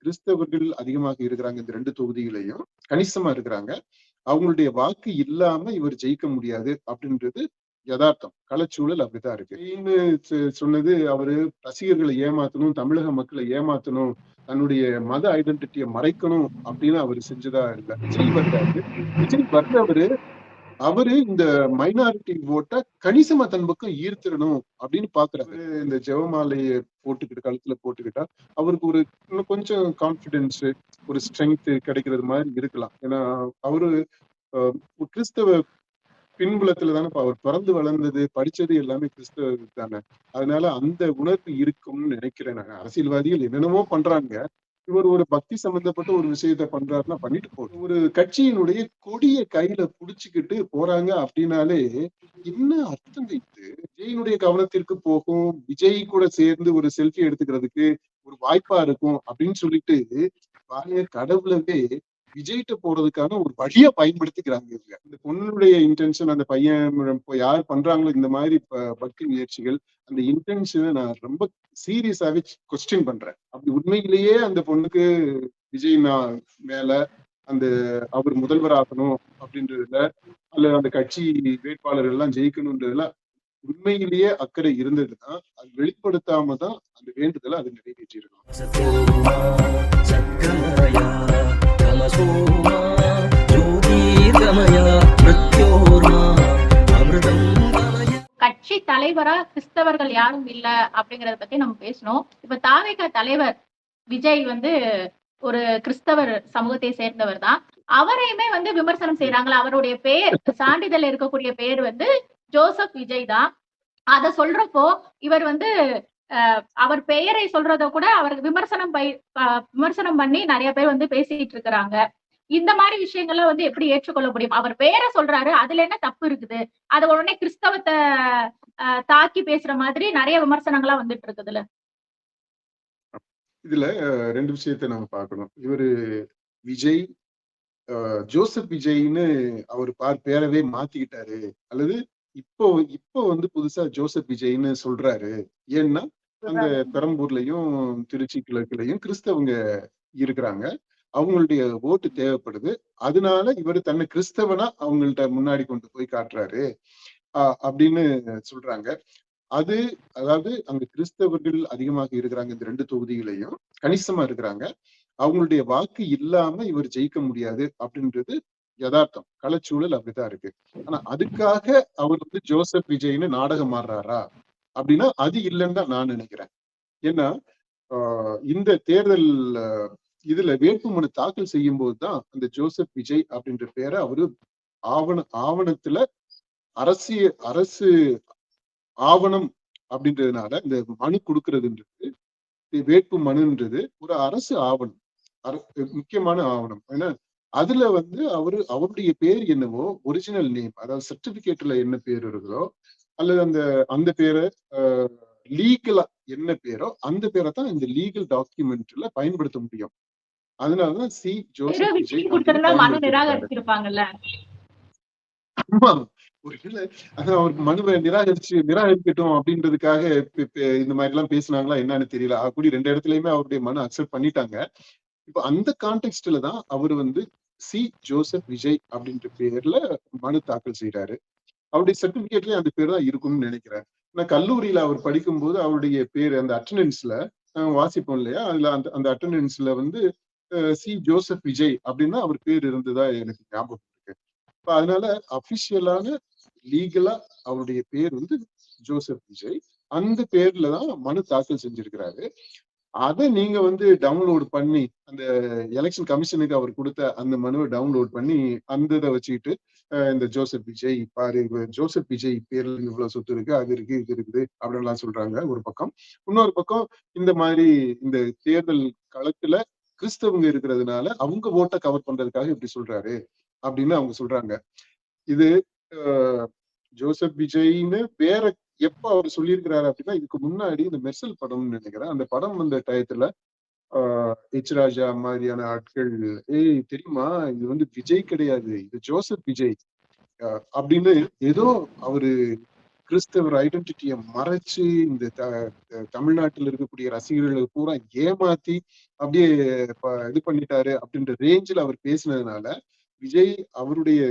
கிறிஸ்தவர்கள் அதிகமாக இருக்கிறாங்க இந்த 2 தொகுதிகளையும். கணிசமா இருக்கிறாங்க. அவங்களுடைய வாக்கு இல்லாம இவர் ஜெயிக்க முடியாது அப்படின்றது யதார்த்தம். களச்சூழல் அப்படித்தான் இருக்கு. சொன்னது அவரு ரசிகர்களை ஏமாத்தணும், தமிழக மக்களை ஏமாத்தணும், தன்னுடைய மத ஐடென்டிட்டியை மறைக்கணும் அப்படின்னு அவரு செஞ்சதா இல்ல. விஜய் வர்றாரு. விஜய் வர்றவரு அவரு இந்த மைனாரிட்டி ஓட்ட கணிசமா தன் பக்கம் ஈர்த்திடணும் அப்படின்னு பாக்குறாரு. இந்த ஜெபமாலையை போட்டுக்கிட்டு கழுத்துல போட்டுக்கிட்டா அவருக்கு ஒரு இன்னும் கொஞ்சம் கான்பிடன்ஸ், ஒரு ஸ்ட்ரென்த் கிடைக்கிறது மாதிரி இருக்கலாம். ஏன்னா அவரு கிறிஸ்தவ பின்புலத்துல தானே அவர் பிறந்து வளர்ந்தது, படிச்சது எல்லாமே கிறிஸ்தவ தானே. அதனால அந்த உணர்வு இருக்கும்னு நினைக்கிறேன் நான். அரசியல்வாதிகள் என்னென்னமோ பண்றாங்க, இவர் ஒரு பக்தி சம்பந்தப்பட்ட ஒரு விஷயத்த பண்றாருன்னா பண்ணிட்டு போகும். ஒரு கட்சியினுடைய கொடிய கையில புடிச்சுக்கிட்டு போறாங்க அப்படின்னாலே என்ன அர்த்தம் இது? விஜயினுடைய கவனத்திற்கு போகும், விஜய் கூட சேர்ந்து ஒரு செல்ஃபி எடுத்துக்கிறதுக்கு ஒரு வாய்ப்பா இருக்கும் அப்படின்னு சொல்லிட்டு பழைய கடவுளவே விஜய்கிட்ட போறதுக்கான ஒரு வழியா பயன்படுத்திக்கிறாங்க இவங்க. இந்த பொண்ணுடைய இன்டென்ஷன், அந்த பையன் யார் பண்றாங்களோ இந்த மாதிரி பக்தி முயற்சிகள், அந்த இன்டென்ஷனை நான் ரொம்ப சீரியஸாவே கொஸ்டின் பண்றேன். அப்படி உண்மையிலேயே அந்த பொண்ணுக்கு விஜய் மேல அந்த அவர் முதல்வர் ஆகணும் அப்படின்றதுல, அல்ல அந்த கட்சி வேட்பாளர்கள் எல்லாம் ஜெயிக்கணும்ன்றதுல உண்மையிலேயே அக்கறை இருந்ததுன்னா அது வெளிப்படுத்தாம தான் அந்த வேண்டுதலை அது நிறைவேற்றி கட்சி தலைவரா கிறிஸ்தவர்கள் யாரும் இல்ல அப்படிங்கறத பத்தி நம்ம பேசணும். இப்ப தாவேகா தலைவர் விஜய் வந்து ஒரு கிறிஸ்தவர் சமூகத்தை சேர்ந்தவர் தான். அவரையுமே வந்து விமர்சனம் செய்யறாங்களா? அவருடைய பெயர் சான்றிதழ் இருக்கக்கூடிய பெயர் வந்து ஜோசப் விஜய் தான். அத சொல்றப்போ இவர் வந்து அவர் பெயரை சொல்றத கூட அவருக்கு விமர்சனம் பண்ணி நிறைய பேர் வந்து பேசிட்டு இருக்கிறாங்க. இந்த மாதிரி விஷயங்கள்லாம் வந்து எப்படி ஏற்றுக்கொள்ள முடியும்? அவர் பெயரை சொல்றாரு, அதுல என்ன தப்பு இருக்குது? அது உடனே கிறிஸ்தவத்தை தாக்கி பேசுற மாதிரி நிறைய விமர்சனங்களா வந்துட்டு இருக்குதுல்ல. இதுல 2 விஷயத்தை நம்ம பார்க்கணும். இவரு விஜய் ஜோசப் விஜய்னு அவர் பேரவே மாத்திக்கிட்டாரு, அல்லது இப்போ வந்து புதுசா ஜோசப் விஜய்னு சொல்றாரு. ஏன்னா அந்த பெரம்பூர்லயும் திருச்சி கிழக்குலயும் கிறிஸ்தவங்க இருக்கிறாங்க, அவங்களுடைய ஓட்டு தேவைப்படுது. அதனால இவர் தன்னை கிறிஸ்தவனா அவங்கள்ட்ட முன்னாடி கொண்டு போய் காட்டுறாரு அப்படின்னு சொல்றாங்க. அதாவது அங்க கிறிஸ்தவர்கள் அதிகமாக இருக்கிறாங்க இந்த 2 தொகுதிகளையும், கணிசமா இருக்கிறாங்க. அவங்களுடைய வாக்கு இல்லாம இவர் ஜெயிக்க முடியாது அப்படின்றது யதார்த்தம். களச்சூழல் அப்படித்தான் இருக்கு. ஆனா அதுக்காக அவர் வந்து ஜோசப் விஜய்னு நாடகம் ஆடுறாரா அப்படின்னா அது இல்லைன்னு தான் நான் நினைக்கிறேன். ஏன்னா இந்த தேர்தல் இதுல வேட்புமனு தாக்கல் செய்யும் போதுதான் அந்த ஜோசப் விஜய் அப்படின்ற பேரை அவரு ஆவணத்துல அரசு ஆவணம் அப்படின்றதுனால இந்த மனு கொடுக்கறதுன்றது, வேட்பு மனுன்றது ஒரு அரசு ஆவணம், முக்கியமான ஆவணம். ஏன்னா அதுல வந்து அவருடைய பேர் என்னவோ ஒரிஜினல் நேம், அதாவது சர்டிபிகேட்ல என்ன பேர் இருக்குதோ, அல்லது அந்த பேரை லீகலா என்ன பேரோ அந்த பேரை தான் இந்த லீகல் டாக்குமெண்ட்ல பயன்படுத்த முடியும். அதனாலதான் சி ஜோசப் விஜய் ஆமா, ஒருவேளை அவருக்கு மனுவை நிராகரிக்கட்டும் அப்படின்றதுக்காக இந்த மாதிரி எல்லாம் பேசினாங்களா என்னன்னு தெரியல. கூடி 2 இடத்துலயுமே அவருடைய மனு அக்செப்ட் பண்ணிட்டாங்க. இப்ப அந்த கான்டெக்ட்ல தான் அவர் வந்து சி ஜோசப் விஜய் அப்படின்ற பேர்ல மனு தாக்கல் செய்யறாரு. அவருடைய சர்டிபிகேட்லயே அந்த பேர் தான் இருக்கும்னு நினைக்கிறேன். நான் கல்லூரியில அவர் படிக்கும்போது அவருடைய பேர் அந்த அட்டண்டன்ஸ்ல வாசிப்போம் இல்லையா, அதுல அந்த அட்டண்டன்ஸ்ல வந்து சி ஜோசப் விஜய் அப்படின்னா அவர் பேர் இருந்ததா எனக்கு ஞாபகம் இருக்கு. அதனால அபிஷியலான லீகலா அவருடைய பேர் வந்து ஜோசப் விஜய். அந்த பேர்ல தான் மனு தாக்கல் செஞ்சிருக்கிறாரு. அதை நீங்க வந்து டவுன்லோட் பண்ணி அந்த எலெக்ஷன் கமிஷனுக்கு அவர் கொடுத்த அந்த மனுவை டவுன்லோட் பண்ணி அந்த இதை வச்சுக்கிட்டு இந்த ஜோசப் விஜய் பாரு, ஜோசப் விஜய் பேர்ல இவ்வளவு சொத்து இருக்கு, அது இருக்கு, இது இருக்குது அப்படின்லாம் சொல்றாங்க ஒரு பக்கம். இன்னொரு பக்கம் இந்த மாதிரி இந்த தேர்தல் களத்துல கிறிஸ்தவங்க இருக்கிறதுனால அவங்க ஓட்டை கவர் பண்றதுக்காக இப்படி சொல்றாரு அப்படின்னு அவங்க சொல்றாங்க. இது ஜோசப் விஜய்னு வேற எப்ப அவர் சொல்லியிருக்கிறாரு அப்படின்னா இதுக்கு முன்னாடி இந்த மெர்சல் படம்னு நினைக்கிறேன். அந்த படம் வந்த டயத்துல எச் ராஜா மாதிரியான ஆட்கள், ஏய் தெரியுமா இது வந்து விஜய் கிடையாது, இது ஜோசப் விஜய் அப்படின்னு ஏதோ அவரு கிறிஸ்தவர் ஐடென்டிட்டியை மறைச்சு இந்த தமிழ்நாட்டில் இருக்கக்கூடிய ரசிகர்களை பூரா ஏமாத்தி அப்படியே இது பண்ணிட்டாரு அப்படின்ற ரேஞ்சில் அவர் பேசினதுனால விஜய் அவருடைய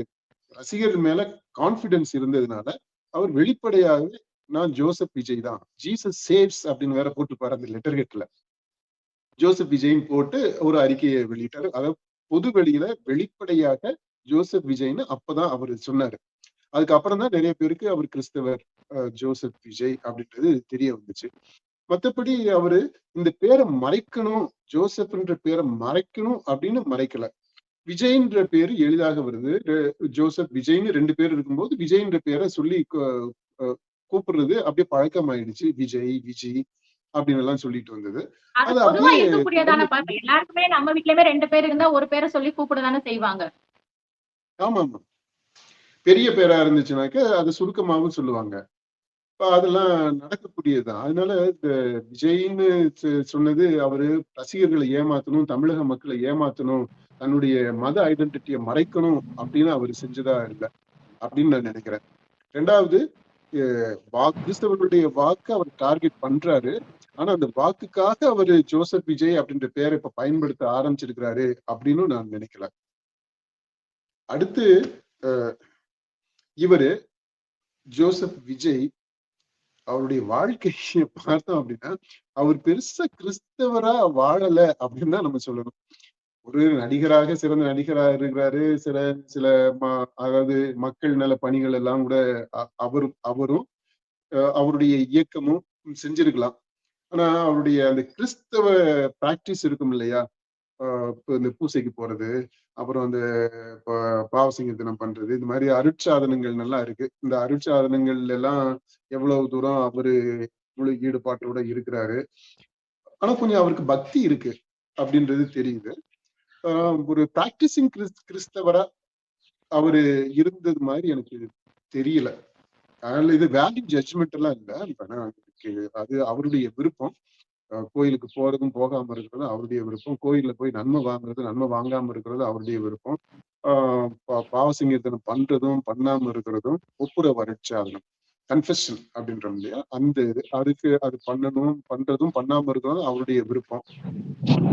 ரசிகர்கள் மேல கான்பிடன்ஸ் இருந்ததுனால அவர் வெளிப்படையாகவே நான் ஜோசப் விஜய் தான், ஜீசஸ் சேவ்ஸ் அப்படின்னு வேற போட்டுப்பாரு அந்த லெட்டர் ஹெட்ல. ஜோசப் விஜய்ன்னு போட்டு ஒரு அறிக்கையை வெளியிட்டாரு. அதாவது பொது வெளியில வெளிப்படையாக ஜோசப் விஜய்னு அப்பதான் அவர் சொன்னாரு. அதுக்கப்புறம் தான் நிறைய பேருக்கு அவர் கிறிஸ்தவர் ஜோசப் விஜய் அப்படின்றது தெரிய வந்துச்சு. மற்றபடி அவரு இந்த பேரை மறைக்கணும், ஜோசப்ன்ற பேரை மறைக்கணும் அப்படின்னு மறைக்கல. விஜய்ன்ற பேரு எளிதாக வருது. ஜோசப் விஜய்னு 2 பேர் இருக்கும்போது விஜய்ன்ற பேரை சொல்லி கூப்பிடுறது அப்படியே பழக்கமாயிடுச்சு. விஜய் விஜய் அப்படின்னு எல்லாம் சொல்லிட்டு வந்தது. அது பொதுவா இருக்கக்கூடியதான பாருங்க. எல்லாருக்குமே நம்ம வீட்லயுமே 2 பேர் இருந்தா ஒரு பேரை சொல்லி கூப்பிடதானே செய்வாங்க. ஆமா ஆமா, பெரிய பேரா இருந்துச்சுனாக்க அது சுருக்கமாவும் சொல்லுவாங்க. அதெல்லாம் நடக்கக்கூடியதுதான். அதனால இந்த விஜய்ன்னு சொன்னது அவரு ரசிகர்களை ஏமாத்தணும், தமிழக மக்களை ஏமாத்தணும், தன்னுடைய மத ஐடென்டிட்டியை மறைக்கணும் அப்படின்னு அவர் செஞ்சதா இல்லை அப்படின்னு நான் நினைக்கிறேன். 2வது, கிறிஸ்தவர்களுடைய வாக்கு அவர் டார்கெட் பண்றாரு. ஆனா அந்த வாக்குக்காக அவரு ஜோசப் விஜய் அப்படின்ற பேரை இப்ப பயன்படுத்த ஆரம்பிச்சிருக்கிறாரு அப்படின்னு நான் நினைக்கல. அடுத்து இவரு ஜோசப் விஜய் அவருடைய வாழ்க்கையை பார்த்தோம் அப்படின்னா அவர் பெருசா கிறிஸ்தவரா வாழல அப்படின்னு தான் நம்ம சொல்லணும். ஒரு நடிகராக சிறந்த நடிகராக இருக்கிறாரு. சில அதாவது மக்கள் நல பணிகள் எல்லாம் கூட அவரும் அவருடைய இயக்கமும் செஞ்சிருக்கலாம். ஆனா அவருடைய அந்த கிறிஸ்தவ பிராக்டிஸ் இருக்கும் இல்லையா, இந்த பூசைக்கு போறது, அப்புறம் அந்த பாவசிங்கத்தனம் பண்றது, இந்த மாதிரி அருட்சாதனங்கள் நல்லா இருக்கு. இந்த அருட்சாதனங்கள் எல்லாம் எவ்வளவு தூரம் அவரு முழு ஈடுபாட்டோட இருக்கிறாரு. ஆனா கொஞ்சம் அவருக்கு பக்தி இருக்கு அப்படின்றது தெரியுது. ஒரு பிராக்டிசிங் கிறிஸ்தவரா அவரு இருந்தது மாதிரி எனக்கு தெரியல. அதனால இது வேல்யூ ஜட்ஜ்மெண்ட் எல்லாம் இல்லை. அது அவருடைய விருப்பம். கோயிலுக்கு போறதும் போகாம இருக்கிறது அவருடைய விருப்பம். கோயில்ல போய் நன்மை வாங்குறது நன்மை வாங்காம இருக்கிறது அவருடைய விருப்பம். பாவசிங்கத்தனம் பண்றதும் பண்ணாம இருக்கிறதும் ஒப்புரவு அருட்சாதனம் கன்ஃபெஷன் அப்படின்றோம் இல்லையா, அந்த இது அதுக்கு அது பண்றதும் பண்ணாம இருக்கிறதும் அவருடைய விருப்பம்.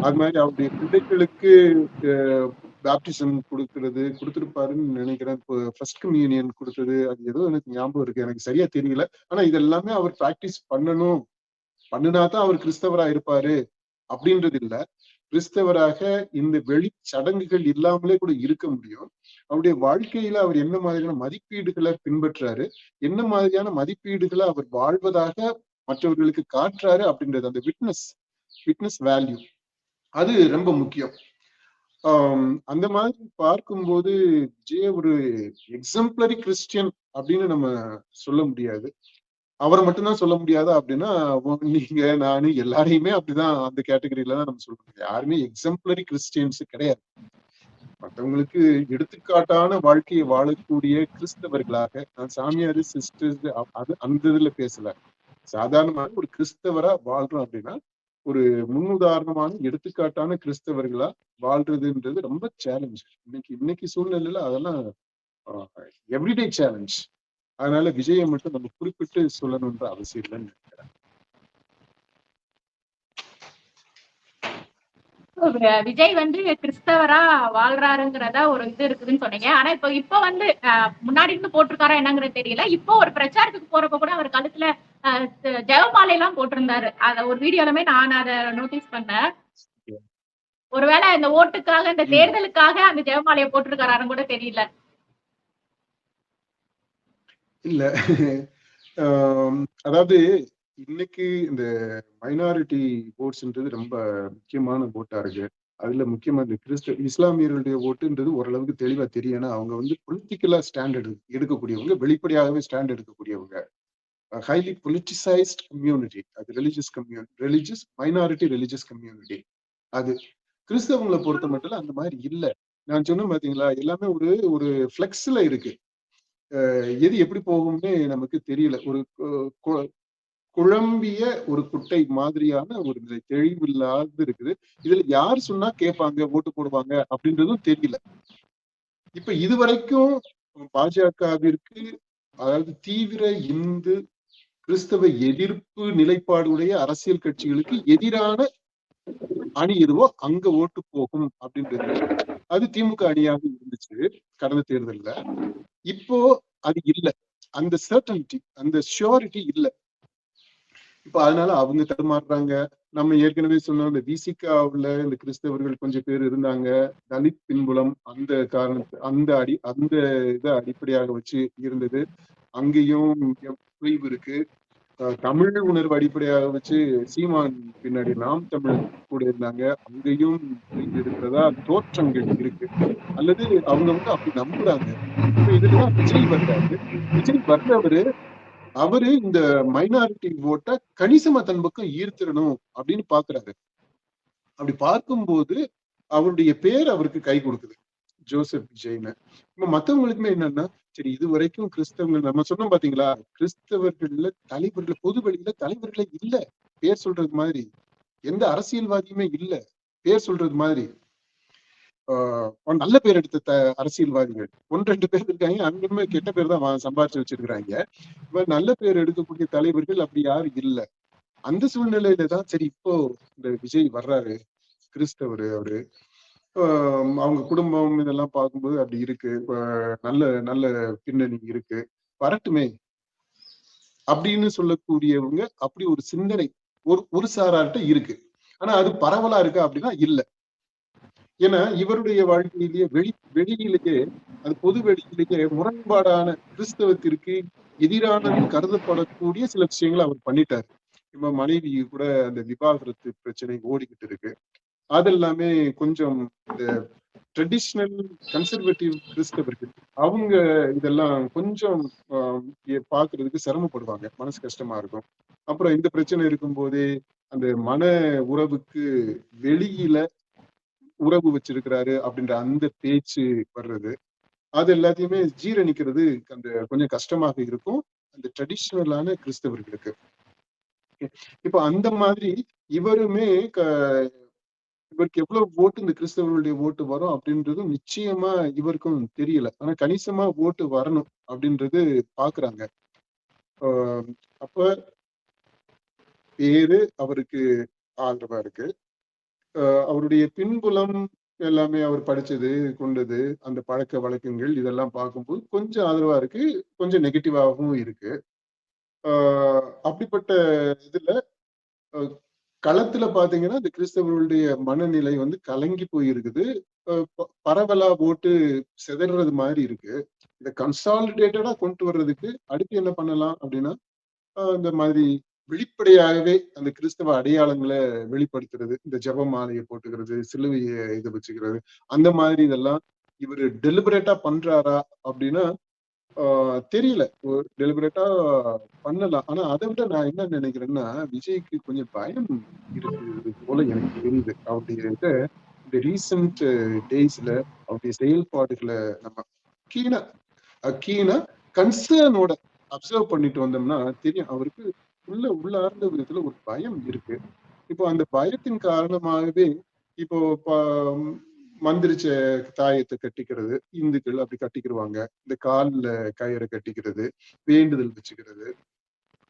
அது மாதிரி அவருடைய பிள்ளைகளுக்கு பேப்டிசம் கொடுத்துருப்பாருன்னு நினைக்கிறேன். இப்போ ஃபர்ஸ்ட் கம்யூனியன் கொடுத்தது அது ஏதோ எனக்கு ஞாபகம் இருக்கு, எனக்கு சரியா தெரியல. ஆனா இது எல்லாமே அவர் பிராக்டிஸ் பண்ணினாதான் அவர் கிறிஸ்தவரா இருப்பாரு அப்படின்றது இல்ல. கிறிஸ்தவராக இந்த வெளி சடங்குகள் இல்லாமலே கூட இருக்க முடியும். அவருடைய வாழ்க்கையில அவர் என்ன மாதிரியான மதிப்பீடுகளை பின்பற்றாரு, என்ன மாதிரியான மதிப்பீடுகளை அவர் வாழ்வதாக மற்றவர்களுக்கு காட்டுறாரு அப்படின்றது, அந்த விட்னஸ் வேல்யூ அது ரொம்ப முக்கியம். அந்த மாதிரி பார்க்கும்போது விஜய் ஒரு எக்ஸம்பிளரி கிறிஸ்டியன் அப்படின்னு நம்ம சொல்ல முடியாது. அவரை மட்டும்தான் சொல்ல முடியாதா அப்படின்னா, நீங்க நானு எல்லாரையுமே அப்படிதான் அந்த கேட்டகரியில தான் நம்ம சொல்றோம். யாருமே எக்ஸம்பிளரி கிறிஸ்டியன்ஸ் கிடையாது. மற்றவங்களுக்கு எடுத்துக்காட்டான வாழ்க்கையை வாழக்கூடிய கிறிஸ்தவர்களாக, நான் சாமியாரு சிஸ்டர்ஸ் அது அந்த இதுல பேசல, சாதாரணமாக ஒரு கிறிஸ்தவரா வாழ்றோம் அப்படின்னா ஒரு முன்னுதாரணமான எடுத்துக்காட்டான கிறிஸ்தவர்களா வாழ்றதுன்றது ரொம்ப சேலஞ்ச். இன்னைக்கு சூழ்நிலையில அதெல்லாம் எவ்ரிடே சேலஞ்ச். அதனால விஜயை மட்டும் நம்ம குறிப்பிட்டு சொல்லணும்ன்ற அவசியம் இல்லைன்னு நினைக்கிறேன். விஜய் வந்து கிறிஸ்தவரா வாழ்றாருங்கிறதா ஒரு இது இருக்குதுன்னு சொன்னீங்க. ஆனா இப்ப வந்து முன்னாடி இருந்து போட்டிருக்காரா என்னங்கிறது தெரியல. இப்போ ஒரு பிரச்சாரத்துக்கு போறப்ப கூட அவர் கழுத்துல ஜெவமாலை எல்லாம் போட்டிருந்தாரு. அத ஒரு வீடியோலுமே நான் அதை நோட்டீஸ் பண்ணேன். ஒருவேளை இந்த ஓட்டுக்காக, இந்த தேர்தலுக்காக அந்த ஜெவமாலையை போட்டிருக்காரான்னு கூட தெரியல. இல்ல, அதாவது இன்னைக்கு இந்த மைனாரிட்டி ஓட்ஸ்ன்றது ரொம்ப முக்கியமான ஓட்டா இருக்கு. அதுல முக்கியமா இந்த இஸ்லாமியர்களுடைய ஓட்டுன்றது ஓரளவுக்கு தெளிவா தெரியும். ஏன்னா அவங்க வந்து பொலிட்டிக்கலா ஸ்டாண்ட் எடுக்கக்கூடியவங்க, வெளிப்படையாகவே ஸ்டாண்ட் எடுக்கக்கூடியவங்க. ஹைலி பொலிட்டிசைஸ்ட் கம்யூனிட்டி அது ரிலிஜியஸ் மைனாரிட்டி ரிலிஜியஸ் கம்யூனிட்டி. அது கிறிஸ்தவங்களை பொறுத்த மட்டும் அந்த மாதிரி இல்ல. நான் சொன்னேன் பாத்தீங்களா, எல்லாமே ஒரு ஃபிளெக்ஸ்ல இருக்கு. எது எப்படி போகும்னு நமக்கு தெரியல. ஒரு குழம்பிய ஒரு குட்டை மாதிரியான ஒரு தெளிவில்லாத இருக்குது. இதுல யார் சொன்னா கேட்பாங்க, ஓட்டு போடுவாங்க அப்படின்றதும் தெரியல. இப்ப இதுவரைக்கும் பாஜகவிற்கு அதாவது தீவிர இந்து கிறிஸ்தவ எதிர்ப்பு நிலைப்பாடுடைய அரசியல் கட்சிகளுக்கு எதிரான அணி எதுவோ அங்க ஓட்டு போகும் அப்படின்றதுல அது திமுக அணியாக இருந்துச்சு கடந்த தேர்தல்ல. இப்போ அது இல்ல, அந்த சர்டனிட்டி, அந்த ஷியோரிட்டி இல்ல. இப்ப அதனால அவங்க தடுமாறுறாங்க. நம்ம ஏற்கனவே சொன்ன இந்த விசிகாவுல இந்த கிறிஸ்தவர்கள் கொஞ்சம் பேர் இருந்தாங்க. தலித் பின்புலம் அந்த அந்த இதை அடிப்படையாக வச்சு இருந்தது. அங்கேயும் குறைவு இருக்கு. தமிழ் உணர்வு அடிப்படையாக வச்சு சீமான் பின்னாடி நாம் தமிழ் கூட இருந்தாங்க. அங்கேயும் குறைவு இருக்கிறதா தோற்றங்கள் இருக்கு. அல்லது அவங்க அப்படி நம்புறாங்க. இப்ப இதுலதான் விஜய் வர்றாரு. விஜய் வர்றவரு அவரு இந்த மைனாரிட்டி ஓட்டை கணிசமா தன் பக்கம் ஈர்த்திடணும் அப்படின்னு பாக்குறாரு. அப்படி பார்க்கும்போது அவருடைய பேர் அவருக்கு கை கொடுக்குது, ஜோசப் விஜய்னு. இப்ப மத்தவங்களுக்குமே என்னன்னா, சரி இது வரைக்கும் கிறிஸ்தவங்கள் நம்ம சொன்னோம் பாத்தீங்களா, கிறிஸ்தவர்கள்ல தலைவர்கள் பொது வெளியில தலைவர்களே இல்ல. பேர் சொல்றது மாதிரி எந்த அரசியல்வாதியுமே இல்ல. பேர் சொல்றது மாதிரி நல்ல பேர் எடுத்த அரசியல்வாதிகள் 1-2 பேர் இருக்காங்க. அங்குமே கெட்ட பேர் தான் சம்பாரிச்சு வச்சிருக்கிறாங்க. நல்ல பேர் எடுக்கக்கூடிய தலைவர்கள் அப்படி யாரும் இல்ல. அந்த சூழ்நிலையில தான் சரி இப்போ இந்த விஜய் வர்றாரு, கிறிஸ்தவர் அவரு. அவங்க குடும்பம் இதெல்லாம் பார்க்கும்போது அப்படி இருக்கு. நல்ல நல்ல பின்னணி இருக்கு, வரட்டுமே அப்படின்னு சொல்லக்கூடியவங்க அப்படி ஒரு சிந்தனை ஒரு சாரார்ட்ட இருக்கு. ஆனா அது பரவலா இருக்கா அப்படின்னா இல்ல. ஏன்னா இவருடைய வாழ்க்கையிலேயே வெளியிலேயே அது பொது வெளியிலேயே முரண்பாடான கிறிஸ்தவத்திற்கு எதிரானன்னு கருதப்படக்கூடிய சில விஷயங்களை அவர் பண்ணிட்டாரு. இப்ப மனைவி கூட அந்த விவாகரத்து பிரச்சனை ஓடிக்கிட்டு இருக்கு. அதெல்லாமே கொஞ்சம் இந்த ட்ரெடிஷ்னல் கன்சர்வேட்டிவ் கிறிஸ்தவர்கள் அவங்க இதெல்லாம் கொஞ்சம் பாக்குறதுக்கு சிரமப்படுவாங்க, மனசு கஷ்டமா இருக்கும். அப்புறம் இந்த பிரச்சனை இருக்கும் போதே அந்த மன உறவுக்கு வெளியில உறவு வச்சிருக்கிறாரு அப்படின்ற அந்த பேச்சு வர்றது, அது எல்லாத்தையுமே ஜீரணிக்கிறது அந்த கொஞ்சம் கஷ்டமாக இருக்கும் அந்த ட்ரெடிஷ்னலான கிறிஸ்தவர்களுக்கு. இப்ப அந்த மாதிரி இவருமே இவருக்கு எவ்வளவு ஓட்டு இந்த கிறிஸ்தவர்களுடைய ஓட்டு வரும் அப்படின்றதும் நிச்சயமா இவருக்கும் தெரியல. ஆனா கணிசமா ஓட்டு வரணும் அப்படின்றது பாக்குறாங்க. அப்ப பேரு அவருக்கு ஆதரவா இருக்கு. அவருடைய பின்புலம் எல்லாமே அவர் படிச்சது கொண்டது அந்த பழக்க வழக்கங்கள் இதெல்லாம் பார்க்கும்போது கொஞ்சம் ஆதரவா இருக்கு, கொஞ்சம் நெகட்டிவாகவும் இருக்கு. அப்படிப்பட்ட இதுல களத்துல பாத்தீங்கன்னா இந்த கிறிஸ்தவர்களுடைய மனநிலை கலங்கி போயிருக்குது. பரவலா ஓட்டு சிதறது மாதிரி இருக்கு. இதை கன்சாலிடேட்டடா கொண்டு வர்றதுக்கு அடுத்து என்ன பண்ணலாம் அப்படின்னா, இந்த மாதிரி வெளிப்படையாகவே அந்த கிறிஸ்தவ அடையாளங்களை வெளிப்படுத்துறது, இந்த ஜெப மாலையை போட்டுக்கிறது, சிலுவையை இதை வச்சுக்கிறது, அந்த மாதிரி இதெல்லாம் இவரு டெலிபரேட்டா பண்றாரா அப்படின்னா தெரியல. டெலிபரேட்டா பண்ணலாம். ஆனா அதை விட நான் என்ன நினைக்கிறேன்னா, விஜய்க்கு கொஞ்சம் பயம் இருக்குது போல எனக்கு தெரியுது. அவருடைய இந்த ரீசன்ட் டேஸ்ல அவருடைய செயல்பாடுகளை நம்ம கீனா கன்சர்னோட அப்சர்வ் பண்ணிட்டு வந்தோம்னா தெரியும், அவருக்கு உள்ளார்ந்த விதத்துல ஒரு பயம் இருக்கு. இப்போ அந்த பயத்தின் காரணமாகவே இப்போ மந்திரிச்ச தாயத்தை கட்டிக்கிறது, இந்துக்கள் அப்படி கட்டிக்கிடுவாங்க. இந்த கால்ல கயிறை கட்டிக்கிறது, வேண்டுதல் வச்சுக்கிறது,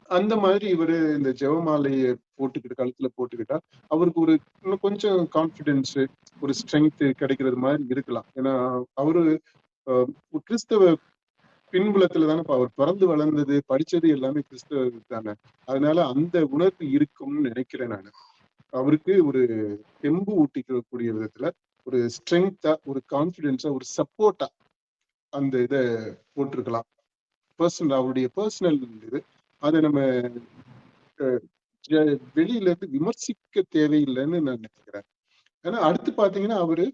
அந்த மாதிரி இவரு இந்த ஜெபமாலையை போட்டுக்கிட்டு கழுத்துல போட்டுக்கிட்டா அவருக்கு ஒரு இன்னும் கொஞ்சம் கான்பிடன்ஸ், ஒரு ஸ்ட்ரென்த் கிடைக்கிறது மாதிரி இருக்கலாம். ஏன்னா அவரு கிறிஸ்தவ பின்புலத்துல தானே அவர் பிறந்து வளர்ந்தது, படிச்சது எல்லாமே கிறிஸ்தவ தானே. அதனால அந்த உணர்வு இருக்கும்னு நினைக்கிறேன் நான். அவருக்கு ஒரு தெம்பு ஊட்டிக்கக்கூடிய விதத்துல ஒரு ஸ்ட்ரென்த்தா, ஒரு கான்பிடன்ஸா, ஒரு சப்போர்ட்டா அந்த இதை போட்டிருக்கலாம். அவருடைய பர்சனல் இது. அதை நம்ம வெளியில இருந்து விமர்சிக்க தேவையில்லைன்னு நான் நினைக்கிறேன். ஏன்னா அடுத்து பாத்தீங்கன்னா அவரு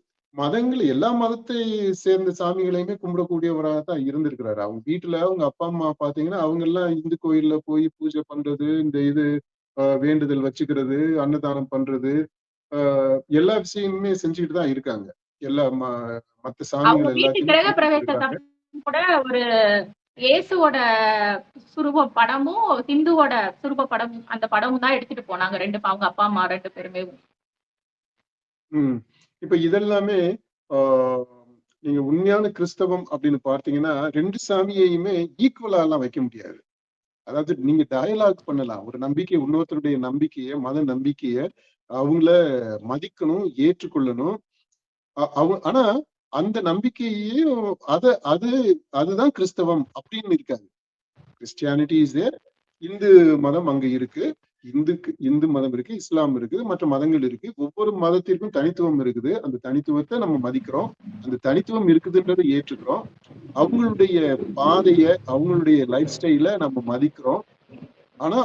எல்லா மதத்தை சேர்ந்த சாமிகளையுமே கும்பிடக்கூடியவராக தான் இருந்திருக்கிறாரு. அவங்க வீட்டுல அவங்க அப்பா அம்மா பாத்தீங்கன்னா அவங்க எல்லாம் இந்து கோயில்ல போய் பூஜை பண்றது, இந்த இது வேண்டுதல் வச்சுக்கிறது, அன்னதானம் பண்றது, எல்லா விஷயமுமே செஞ்சுக்கிட்டு தான் இருக்காங்க. எல்லா மத்த சாமிகள் எல்லாத்தையும் கூட ஒரு இயேசுவோட சுரூப படமும் ஹிந்துவோட சுரூப படமும் அந்த படமும் தான் எடுத்துட்டு போனாங்க அவங்க அப்பா அம்மா 2 பேருமே. இப்ப இதெல்லாமே நீங்க உண்மையான கிறிஸ்தவம் அப்படின்னு பார்த்தீங்கன்னா 2 சாமியையுமே ஈக்குவலா எல்லாம் வைக்க முடியாது. அதாவது நீங்க டயலாக் பண்ணலாம். ஒரு நம்பிக்கை இன்னொருத்தருடைய மத நம்பிக்கைய அவங்கள மதிக்கணும், ஏற்றுக்கொள்ளணும். ஆனா அந்த நம்பிக்கையையும் அது அதுதான் கிறிஸ்தவம் அப்படின்னு இருக்காது. Christianity is there. இந்து மதம் அங்க இருக்கு. இந்து மதம் இருக்கு, இஸ்லாம் இருக்குது, மற்ற மதங்கள் இருக்கு. ஒவ்வொரு மதத்திற்கும் தனித்துவம் இருக்குது. அந்த தனித்துவத்தை நம்ம மதிக்கிறோம். அந்த தனித்துவம் இருக்குதுன்றதை ஏற்றுக்கிறோம். அவங்களுடைய பாதைய, அவங்களுடைய லைஃப் ஸ்டைல நம்ம மதிக்கிறோம். ஆனா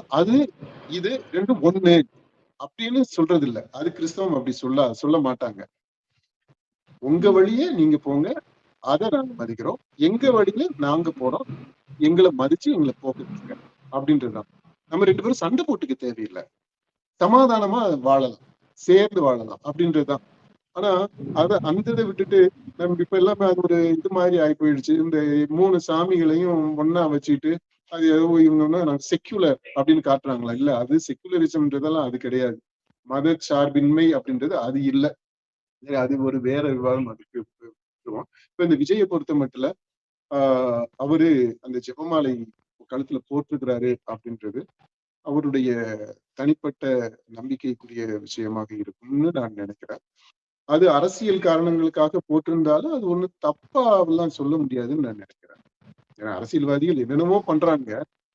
இது ரெண்டும் ஒண்ணு அப்படின்னு சொல்றது இல்ல. அது கிறிஸ்தவம் அப்படி சொல்ல மாட்டாங்க. உங்க வழியே நீங்க போங்க, அதை நாங்க மதிக்கிறோம். எங்க வழியில நாங்க போறோம், எங்களை மதிச்சு எங்களை போக விட்டுருங்க அப்படின்றதுதான். நம்ம 2 பேரும் சண்டை போட்டுக்க தேவையில்லை. சமாதானமா வாழலாம், சேர்ந்து வாழலாம் அப்படின்றதுதான். ஆனா அந்த இதை விட்டுட்டு நம்ம இப்ப எல்லாமே அது ஒரு இது மாதிரி ஆகி போயிடுச்சு. இந்த 3 சாமிகளையும் ஒண்ணா வச்சுட்டு அது ஏதோ இவங்க நாங்க செக்யூலர் அப்படின்னு காட்டுறாங்களா? இல்ல, அது செக்யூலரிசம்ன்றதெல்லாம் அது கிடையாது. மத சார்பின்மை அப்படின்றது அது இல்ல. அது ஒரு வேற விவாதம். அதுக்கு இப்ப இந்த விஜயை பொறுத்த மட்டும் அவரு அந்த ஜெபமாலை கழுத்துல போட்டிருக்கிறாரு அப்படின்றது அவருடைய தனிப்பட்ட நம்பிக்கைக்குரிய விஷயமாக இருக்கும்னு நான் நினைக்கிறேன். அது அரசியல் காரணங்களுக்காக போட்டிருந்தாலும் அது ஒண்ணு தப்பாவெல்லாம் சொல்ல முடியாதுன்னு நான் நினைக்கிறேன். ஏன்னா அரசியல்வாதிகள் என்னென்னமோ பண்றாங்க.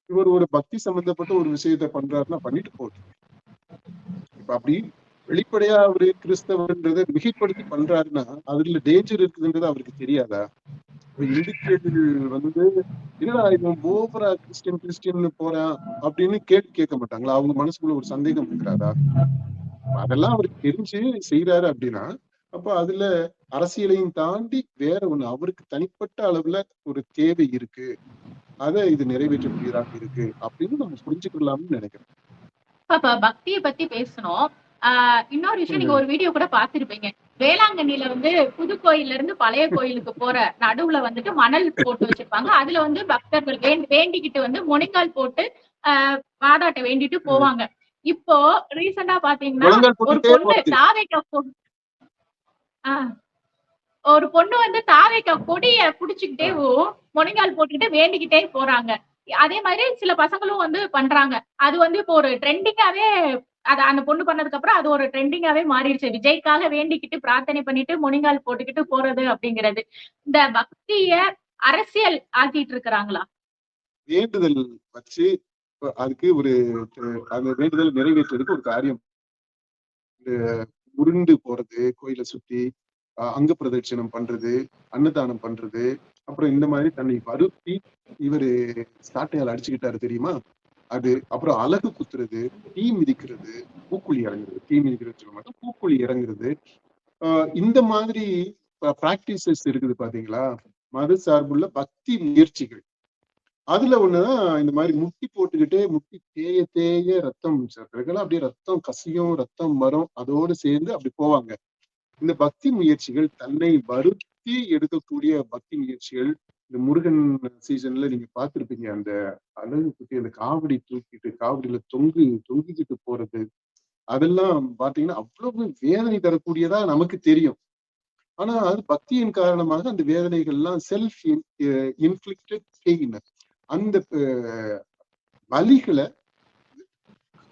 இவர் ஒரு பக்தி சம்பந்தப்பட்ட ஒரு விஷயத்த பண்றாருன்னா பண்ணிட்டு போகுது. இப்ப அப்படி வெளிப்படையா அவரு கிறிஸ்தவன்றதை மிகைப்படுத்தி பண்றாருன்னா அதுல டேஞ்சர் இருக்குதுன்றது அவருக்கு தெரியாதா? இந்துக்கள் என்னடா இவன் ஓவரா கிறிஸ்டின் போறான் அப்படின்னு கேட்க மாட்டாங்களா? அவங்க மனசுக்குள்ள ஒரு சந்தேகம் இருக்கிறாரா? அதெல்லாம் அவருக்கு தெரிஞ்சு செய்யறாரு அப்படின்னா அப்ப அதுல அரசியலையும் தாண்டி வேற ஒண்ணு அவருக்கு தனிப்பட்ட அளவுல ஒரு தேவை இருக்கு. அதை இது நிறைவேற்றக்கூடியதாக இருக்கு அப்படின்னு நம்ம புரிஞ்சுக்கலாம்னு நினைக்கிறேன். இப்ப பக்தியை பத்தி பேசணும். இன்னொரு விஷயம், நீங்க ஒரு வீடியோ கூட பாத்திருப்பீங்க. வேளாங்கண்ணில புது கோயில்ல இருந்து பழைய கோயிலுக்கு போற நடுவுல மணல் போட்டு வச்சிருப்பாங்க. அதுல பக்தர்கள் வேண்டிக்கிட்டு முனைக்கால் போட்டு வாதாட்ட வேண்டிட்டு போவாங்க. இப்போ ரீசெண்டா பாத்தீங்கன்னா ஒரு பொண்ணு தாவேக்கா ஒரு பொண்ணு தாவேக்கா கொடிய புடிச்சுக்கிட்டே முனைக்கால் போட்டுக்கிட்டு வேண்டிக்கிட்டே போறாங்க. அதே மாதிரி சில பசங்களும் பண்றாங்க. அது இப்போ ஒரு ட்ரெண்டிங்காவே அந்த பொண்ணு பண்ணதுக்கு அப்புறம் அது ஒரு ட்ரெண்டிங்காவே மாறிடுச்சு. விஜய்க்காக வேண்டிக்கிட்டு பிரார்த்தனை பண்ணிட்டு முனிங்கால் போட்டுக்கிட்டு போறது அப்படிங்கிறது. இந்த பக்திய அரசியல் ஆக்கிட்டு இருக்கிறாங்களா? வேண்டுதல் வச்சு அதுக்கு ஒரு அந்த வேண்டுதல் நிறைவேற்றுறதுக்கு ஒரு காரியம் உருண்டு போறது, கோயிலை சுத்தி அங்க பிரதட்சணம் பண்றது, அன்னதானம் பண்றது, அப்புறம் இந்த மாதிரி தன்னை வருத்தி இவரு சாட்டையால் அடிச்சுக்கிட்டாரு தெரியுமா? அது அப்புறம் அலகு குத்துறது, தீ மிதிக்கிறது, பூக்குழி இறங்குறது. தீ மிதிக்கிறது சொல்ல மாட்டோம், பூக்குழி இறங்குறது. இந்த மாதிரி பிராக்டிசஸ் இருக்குது பாத்தீங்களா? மத சார்புள்ள பக்தி முயற்சிகள். அதுல ஒண்ணுதான் இந்த மாதிரி முட்டி போட்டுக்கிட்டே முட்டி தேய தேய ரத்தம் அப்படியே ரத்தம் கசியும், ரத்தம் வரும், அதோடு சேர்ந்து அப்படி போவாங்க. இந்த பக்தி முயற்சிகள் தன்னை வருத்தி எடுக்கக்கூடிய பக்தி முயற்சிகள். இந்த முருகன் சீசன்ல நீங்க பார்த்திருப்பீங்க. அந்த அழகு குத்தி அந்த காவடி தூக்கிட்டு காவடியில தொங்கிக்கிட்டு போறது, அதெல்லாம் பாத்தீங்கன்னா அவ்வளவு வேதனை தரக்கூடியதா நமக்கு தெரியும். ஆனா அது பக்தியின் காரணமாக அந்த வேதனைகள் எல்லாம் செல்ஃப் இன்ஃபிளிக்டட் பெயின், அந்த வலிகளை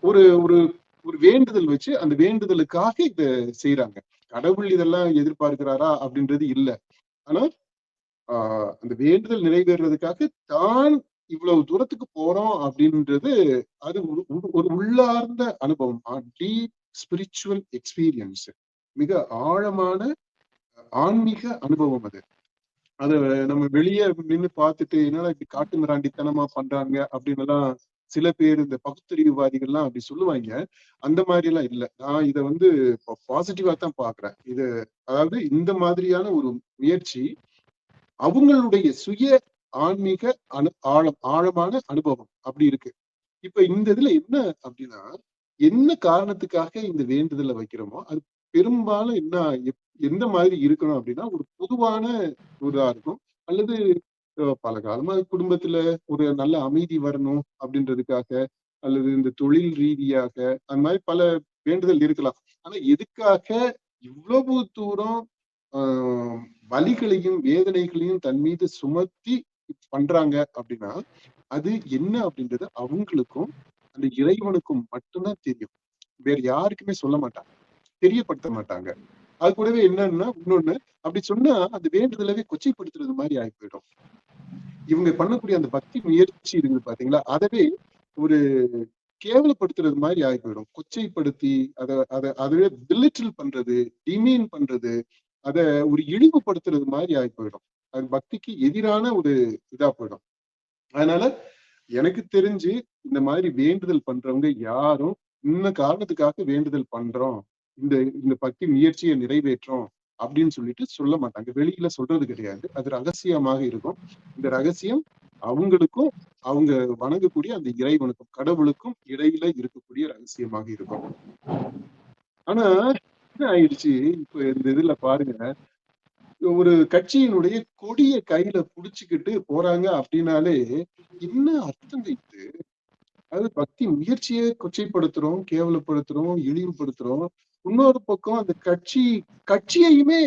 ஒரு ஒரு ஒரு வேண்டுதல் வச்சு அந்த வேண்டுதலுக்காக இத செய்யறாங்க. கடவுள் இதெல்லாம் எதிர்பார்க்கிறாரா அப்படின்றது இல்ல. ஆனா அந்த வேண்டுதல் நிறைவேறதுக்காக தான் இவ்வளவு தூரத்துக்கு போறோம் அப்படின்றது அது ஒரு உள்ளார்ந்த அனுபவம். டீப் ஸ்பிரிச்சுவல் எக்ஸ்பீரியன்ஸ், மிக ஆழமான ஆன்மீக அனுபவம் அது. அத நம்ம வெளியே நின்று பார்த்துட்டு என்னடா இப்படி காட்டு மிராண்டித்தனமா பண்றாங்க அப்படின்னு எல்லாம் சில பேர் இந்த பகுத்தறிவுவாதிகள்லாம் அப்படி சொல்லுவாங்க. அந்த மாதிரி எல்லாம் இல்லை. நான் இதை பாசிட்டிவா தான் பாக்குறேன். இது அதாவது இந்த மாதிரியான ஒரு முயற்சி அவங்களுடைய சுய ஆன்மீக ஆழமான அனுபவம் அப்படி இருக்கு. இப்ப இந்த இதுல என்ன அப்படின்னா, என்ன காரணத்துக்காக இந்த வேண்டுதலை வைக்கிறோமோ அது பெரும்பாலும் எந்த மாதிரி இருக்கணும் அப்படின்னா ஒரு பொதுவான இதா இருக்கும். அல்லது பல காலமா குடும்பத்துல ஒரு நல்ல அமைதி வரணும் அப்படின்றதுக்காக, அல்லது இந்த தொழில் ரீதியாக அந்த மாதிரி பல வேண்டுதல் இருக்கலாம். ஆனா எதுக்காக இவ்வளவு தூரம் வலிகளையும் வேதனைகளையும் தன் மீது சுமத்தி பண்றாங்க அப்படின்னா அது என்ன அப்படின்றது அவங்களுக்கும் அந்த இறைவனுக்கும் மட்டும்தான் தெரியும். வேற யாருக்குமே சொல்ல மாட்டாங்க, தெரியப்படுத்த மாட்டாங்க. அது கூடவே என்னன்னா இன்னொன்னு, அப்படி சொன்னா அந்த வேண்டுதலவே கொச்சைப்படுத்துறது மாதிரி ஆகி போயிடும். இவங்க பண்ணக்கூடிய அந்த பக்தி முயற்சி இருக்குது பாத்தீங்களா, அதவே ஒரு கேவலப்படுத்துறது மாதிரி ஆகி போயிடும். கொச்சைப்படுத்தி அதுவே பிலிட்டில் பண்றது, டிமீன் பண்றது, அத ஒரு இழிவுபடுத்துறது மாதிரி ஆகி போயிடும். அது பக்திக்கு எதிரான ஒரு இதா போயிடும். அதனால எனக்கு தெரிஞ்சு இந்த மாதிரி வேண்டுதல் பண்றவங்க யாரும் இந்த காரணத்துக்காக வேண்டுதல் பண்றோம், இந்த இந்த பக்தி முயற்சியை நிறைவேற்றோம் அப்படின்னு சொல்லிட்டு சொல்ல மாட்டாங்க. வெளியில சொல்றது கிடையாது. அது ரகசியமாக இருக்கும். இந்த ரகசியம் அவங்களுக்கும் அவங்க வணங்கக்கூடிய அந்த இறைவனுக்கும் கடவுளுக்கும் இடையில இருக்கக்கூடிய ரகசியமாக இருக்கும். ஆனா என்ன ஆயிடுச்சு இப்ப இந்த இதுல பாருங்க, ஒரு கட்சியினுடைய கொடிய கையில புடிச்சுக்கிட்டு போறாங்க அப்படின்னாலே என்ன அர்த்தம் இது? அது பக்தி முயற்சியை கொச்சைப்படுத்துறோம், கேவலப்படுத்துறோம், இழிவுபடுத்துறோம். இன்னொரு பக்கம் அந்த கட்சியையுமே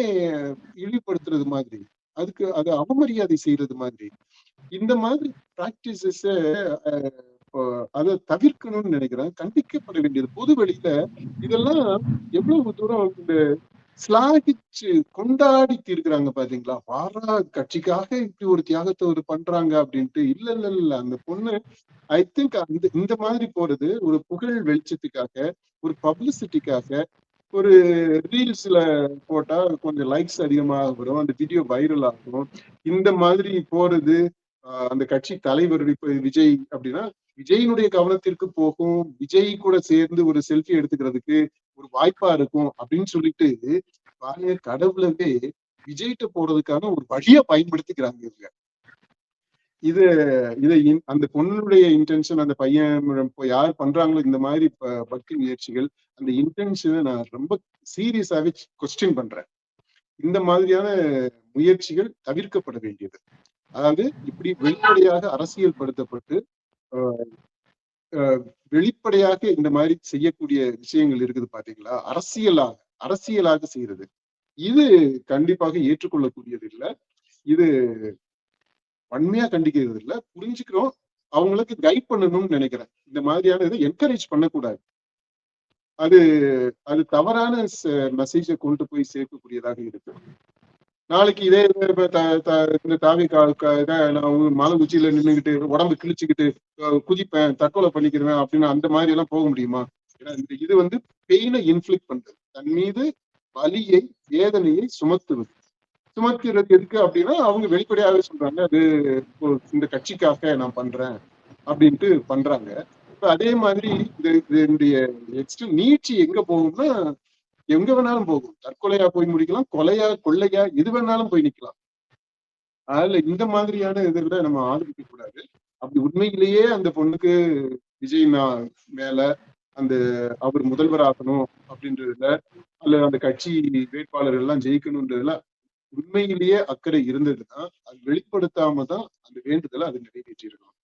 இழிவுபடுத்துறது மாதிரி, அதுக்கு அது அவமரியாதை செய்யறது மாதிரி, இந்த மாதிரி பிராக்டிசஸ அதை தவிர்க்கணும்னு நினைக்கிறேன். கண்டிக்கப்பட வேண்டியது பொது வெளியில. இதெல்லாம் எவ்வளவு தூரம் இந்த ஸ்லாகிச்சு கொண்டாடி தீர்க்கிறாங்க பாத்தீங்களா, வாரா கட்சிக்காக இப்படி ஒரு தியாகத்தை ஒரு பண்றாங்க அப்படின்ட்டு. இல்ல இல்ல இல்ல, அந்த பொண்ணு ஐ திங்க் இந்த மாதிரி போறது ஒரு புகழ் வெளிச்சத்துக்காக, ஒரு பப்ளிசிட்டிக்காக, ஒரு ரீல்ஸ்ல போட்டா கொஞ்சம் லைக்ஸ் அதிகமாக வரும், அந்த வீடியோ வைரல் ஆகும், இந்த மாதிரி போறது. அந்த கட்சி தலைவர் இப்ப விஜய் அப்படின்னா விஜயினுடைய கவனத்திற்கு போகும், விஜய் கூட சேர்ந்து ஒரு செல்ஃபி எடுத்துக்கிறதுக்கு ஒரு வாய்ப்பா இருக்கும் அப்படின்னு சொல்லிட்டு பாருங்க, கடவுளவே விஜய்கிட்ட போறதுக்கான ஒரு வழியா பயன்படுத்திக்கிறாங்க இவங்க. இது இதை அந்த பொண்ணுடைய இன்டென்ஷன், அந்த பையன் யார் பண்றாங்களோ இந்த மாதிரி பக்தி முயற்சிகள், அந்த இன்டென்ஷனை நான் ரொம்ப சீரியஸாவே கொஸ்டின் பண்றேன். இந்த மாதிரியான முயற்சிகள் தவிர்க்கப்பட வேண்டியது. அதாவது இப்படி வெளிப்படையாக அரசியல் படுத்தப்பட்டு வெளிப்படையாக இந்த மாதிரி செய்யக்கூடிய விஷயங்கள் இருக்குது பாத்தீங்களா, அரசியலாக செய்யறது, இது கண்டிப்பாக ஏற்றுக்கொள்ளக்கூடியது இல்லை. இது வன்மையா கண்டிக்கிறது இல்லை, புரிஞ்சுக்கிறோம். அவங்களுக்கு கைட் பண்ணணும்னு நினைக்கிறேன். இந்த மாதிரியான இதை என்கரேஜ் பண்ணக்கூடாது. அது அது தவறான மெசேஜை கொண்டு போய் சேர்க்கக்கூடியதாக இருக்கு. நாளைக்கு இதே இந்த தாவி நான் மலை உச்சியில நின்றுகிட்டு உடம்பு கிழிச்சுக்கிட்டு குதிப்பேன், தற்கொலை பண்ணிக்கிறேன் அப்படின்னு அந்த மாதிரி எல்லாம் போக முடியுமா? ஏன்னா இது வந்து பெயினை இன்ஃபிளிக்ட் பண்றது, தன் மீது வலியை வேதனையை சுமத்துறது எதுக்கு அப்படின்னா அவங்க வெளிப்படையாவே சொல்றாங்க, அது இந்த கட்சிக்காக நான் பண்றேன் அப்படின்ட்டு பண்றாங்க. இப்ப அதே மாதிரி இதனுடைய நீட்சி எங்க போகும்னா எங்க வேணாலும் போகும். தற்கொலையா போய் முடிக்கலாம், கொள்ளையா எது வேணாலும் போய் நிக்கலாம். அதனால இந்த மாதிரியான இதுல நம்ம ஆதரிக்க கூடாது. அப்படி உண்மையிலேயே அந்த பொண்ணுக்கு விஜய் மேல அந்த அவர் முதல்வர் ஆகணும் அப்படின்றதுல, அல்ல அந்த கட்சி வேட்பாளர்கள் எல்லாம் ஜெயிக்கணும்ன்றதுல உண்மையிலேயே அக்கறை இருந்ததுன்னா அது வெளிப்படுத்தாம தான் அந்த வேண்டுதலை அது நிறைவேற்றிருக்கணும்.